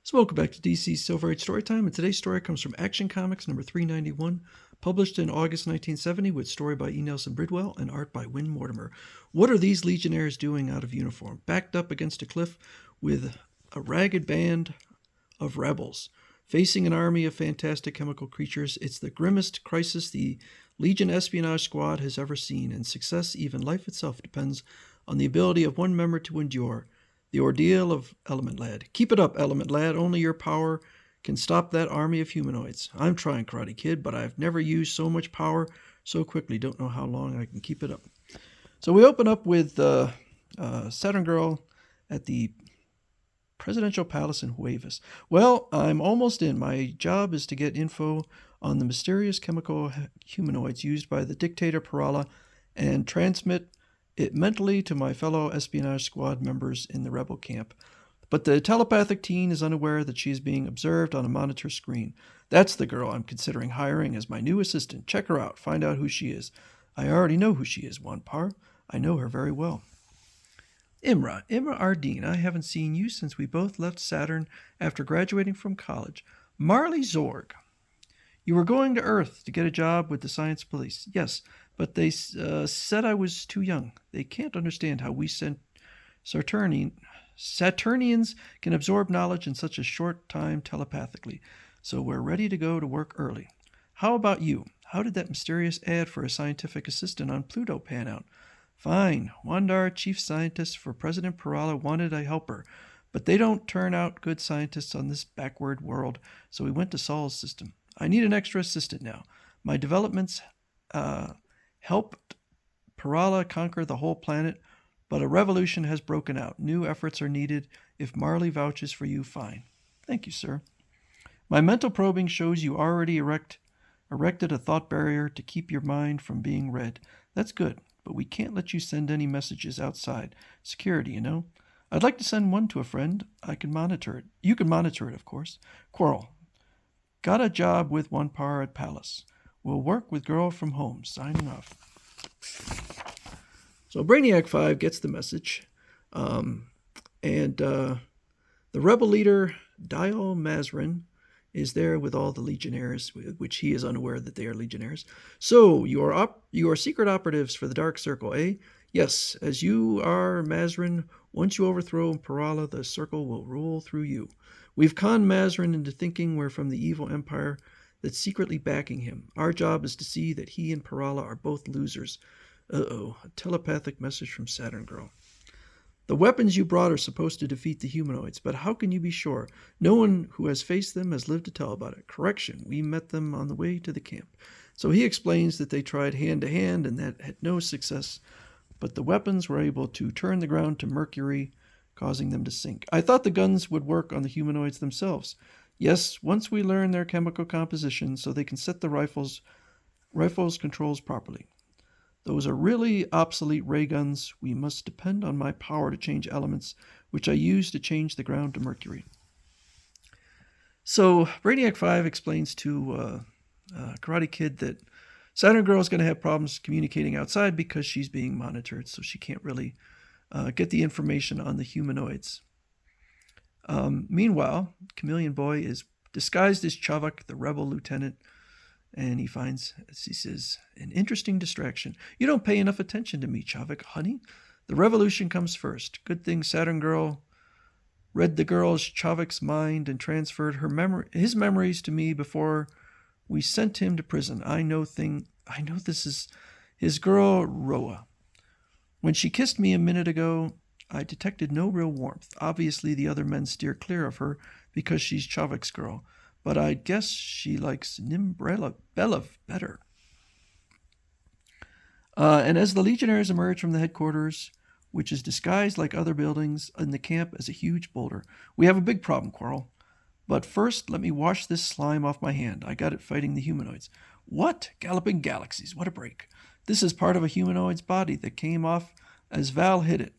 So welcome back to DC's Silver Age Storytime, and today's story comes from Action Comics number 391, published in August 1970, with story by E. Nelson Bridwell and art by Mortimer. What are these legionnaires doing out of uniform, backed up against a cliff with a ragged band of rebels, facing an army of fantastic chemical creatures? It's the grimmest crisis the Legion Espionage Squad has ever seen, and success, even life itself, depends on the ability of one member to endure. The ordeal of Element Lad. Keep it up, Element Lad. Only your power can stop that army of humanoids. I'm trying, Karate Kid, but I've never used so much power so quickly. Don't know how long I can keep it up. So we open up with Saturn Girl at the Presidential Palace in Huevas. Well, I'm almost in. My job is to get info on the mysterious chemical humanoids used by the dictator Parala and transmit it mentally to my fellow espionage squad members in the rebel camp. But the telepathic teen is unaware that she is being observed on a monitor screen. That's the girl I'm considering hiring as my new assistant. Check her out. Find out who she is. I already know who she is, Wanpar. I know her very well. Imra Ardeen, I haven't seen you since we both left Saturn after graduating from college. Marley Zorg. You were going to Earth to get a job with the science police. Yes, but they said I was too young. They can't understand how we Saturnians can absorb knowledge in such a short time telepathically. So we're ready to go to work early. How about you? How did that mysterious ad for a scientific assistant on Pluto pan out? Fine. Wandar, chief scientist for President Parala, wanted a helper, but they don't turn out good scientists on this backward world, so we went to Saul's system. I need an extra assistant now. My developments helped Parala conquer the whole planet, but a revolution has broken out. New efforts are needed. If Marley vouches for you, fine. Thank you, sir. My mental probing shows you already erected a thought barrier to keep your mind from being read. That's good, but we can't let you send any messages outside. Security, you know. I'd like to send one to a friend. I can monitor it. You can monitor it, of course. Quarrel. Got a job with Wanpar at Palace. We'll work with girl from home. Signing off. So Brainiac 5 gets the message. And the rebel leader, Dial Mazrin, is there with all the legionnaires, which he is unaware that they are legionnaires. So you are secret operatives for the Dark Circle, eh? Yes, as you are, Mazrin. Once you overthrow Parala, the Circle will rule through you. We've conned Mazrin into thinking we're from the evil empire that's secretly backing him. Our job is to see that he and Parala are both losers. Uh-oh, a telepathic message from Saturn Girl. The weapons you brought are supposed to defeat the humanoids, but how can you be sure? No one who has faced them has lived to tell about it. Correction, we met them on the way to the camp. So he explains that they tried hand-to-hand and that had no success, but the weapons were able to turn the ground to mercury, causing them to sink. I thought the guns would work on the humanoids themselves. Yes, once we learn their chemical composition so they can set the rifles controls properly. Those are really obsolete ray guns. We must depend on my power to change elements, which I use to change the ground to mercury. So Brainiac 5 explains to Karate Kid that Saturn Girl is going to have problems communicating outside because she's being monitored, so she can't really get the information on the humanoids. Meanwhile, Chameleon Boy is disguised as Chavak, the rebel lieutenant, and he finds, as he says, an interesting distraction. You don't pay enough attention to me, Chavak, honey. The revolution comes first. Good thing Saturn Girl read the girl's Chavak's mind and transferred his memories to me before we sent him to prison. I know this is his girl, Roa. When she kissed me a minute ago, I detected no real warmth. Obviously, the other men steer clear of her because she's Chavak's girl, but I guess she likes Nimbrella Belov better. And as the Legionnaires emerge from the headquarters, which is disguised like other buildings in the camp as a huge boulder, we have a big problem, Quarrel. But first, let me wash this slime off my hand. I got it fighting the humanoids. What? Galloping galaxies. What a break. This is part of a humanoid's body that came off as Val hit it.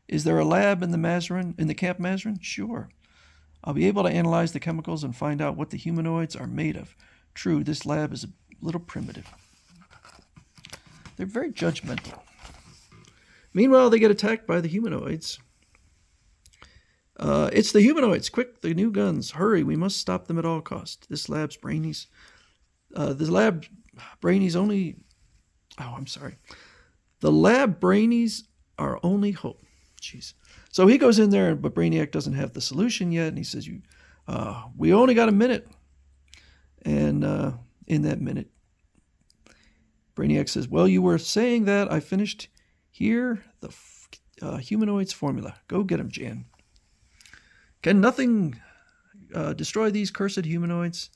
Is there a lab in the Camp Mazrin? Sure. I'll be able to analyze the chemicals and find out what the humanoids are made of. True, this lab is a little primitive. They're very judgmental. Meanwhile, they get attacked by the humanoids. It's the humanoids. Quick, the new guns. Hurry, we must stop them at all costs. This lab brainies only... Oh, I'm sorry. The lab brainies are only hope. Jeez. So he goes in there, but Brainiac doesn't have the solution yet, and he says, we only got a minute. And in that minute, Brainiac says, well, you were saying that. I finished here the humanoids formula. Go get them, Jan. Can nothing destroy these cursed humanoids?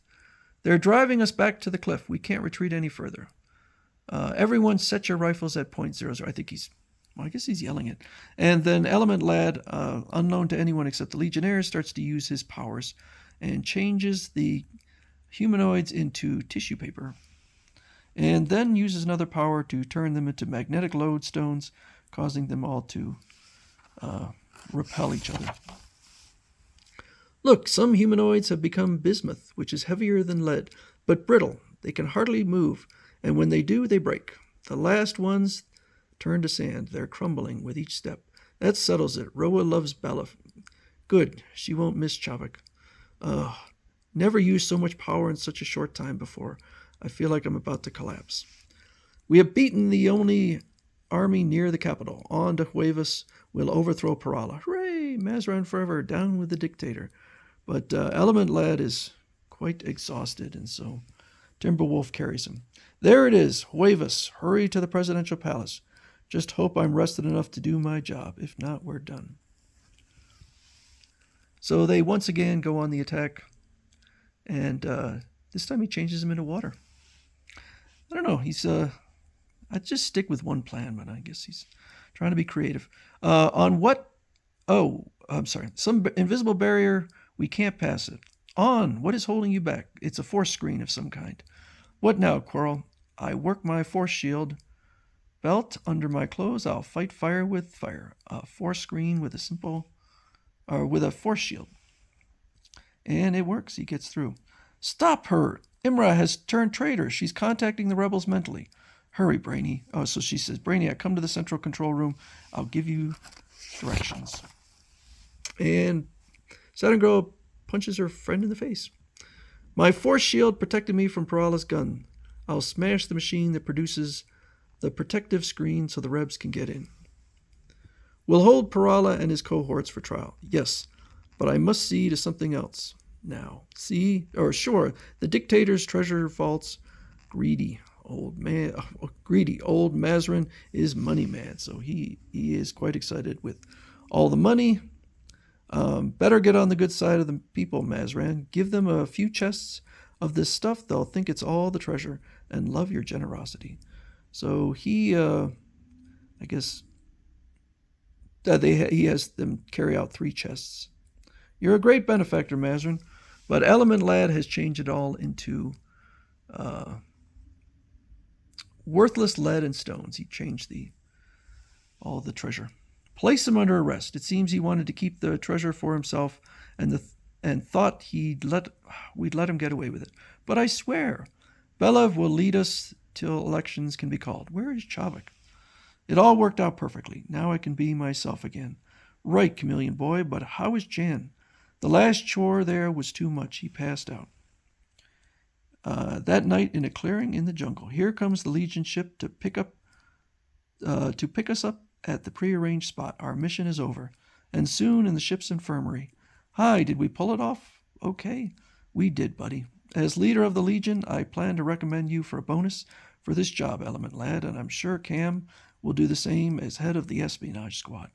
They're driving us back to the cliff. We can't retreat any further. Everyone set your rifles at .00. I guess he's yelling it. And then Element Lad, unknown to anyone except the Legionnaires, starts to use his powers and changes the humanoids into tissue paper. And then uses another power to turn them into magnetic lodestones, causing them all to repel each other. Look, some humanoids have become bismuth, which is heavier than lead, but brittle. They can hardly move, and when they do, they break. The last ones turn to sand. They're crumbling with each step. That settles it. Roa loves Bella. Good. She won't miss Chavik. Never used so much power in such a short time before. I feel like I'm about to collapse. We have beaten the only army near the capital. On to Huevas. We'll overthrow Parala. Hooray! Mazran forever. Down with the dictator. But Element Lad is quite exhausted, and so Timberwolf carries him. There it is. Huevas. Hurry to the presidential palace. Just hope I'm rested enough to do my job. If not, we're done. So they once again go on the attack, and this time he changes him into water. I don't know. I'd just stick with one plan, but I guess he's trying to be creative. On what? Oh, I'm sorry. Some invisible barrier. We can't pass it. On. What is holding you back? It's a force screen of some kind. What now, Quarrel? I work my force shield belt under my clothes. I'll fight fire with fire. A force screen with a force shield. And it works. He gets through. Stop her! Imra has turned traitor. She's contacting the rebels mentally. Hurry, Brainy. Oh, so she says, Brainiac, come to the central control room. I'll give you directions. And Saturn Girl punches her friend in the face. My force shield protected me from Parala's gun. I'll smash the machine that produces the protective screen so the Rebs can get in. We'll hold Parala and his cohorts for trial. Yes, but I must see to something else. Now, sure, the dictator's treasure vaults. Greedy old Mazran is money mad, so he is quite excited with all the money. Better get on the good side of the people, Mazran. Give them a few chests of this stuff. They'll think it's all the treasure and love your generosity. So he, I guess, he has them carry out 3 chests. You're a great benefactor, Mazran, but Element Lad has changed it all into worthless lead and stones. He changed all the treasure. Place him under arrest. It seems he wanted to keep the treasure for himself and thought we'd let him get away with it. But I swear, Belev will lead us till elections can be called. Where is Chavik? It all worked out perfectly. Now I can be myself again. Right, Chameleon Boy, but how is Jan? The last chore there was too much. He passed out. That night in a clearing in the jungle. Here comes the Legion ship to pick us up at the prearranged spot. Our mission is over. And soon in the ship's infirmary. Hi, did we pull it off? Okay. We did, buddy. As leader of the Legion, I plan to recommend you for a bonus for this job, Element Lad, and I'm sure Cam will do the same as head of the espionage squad.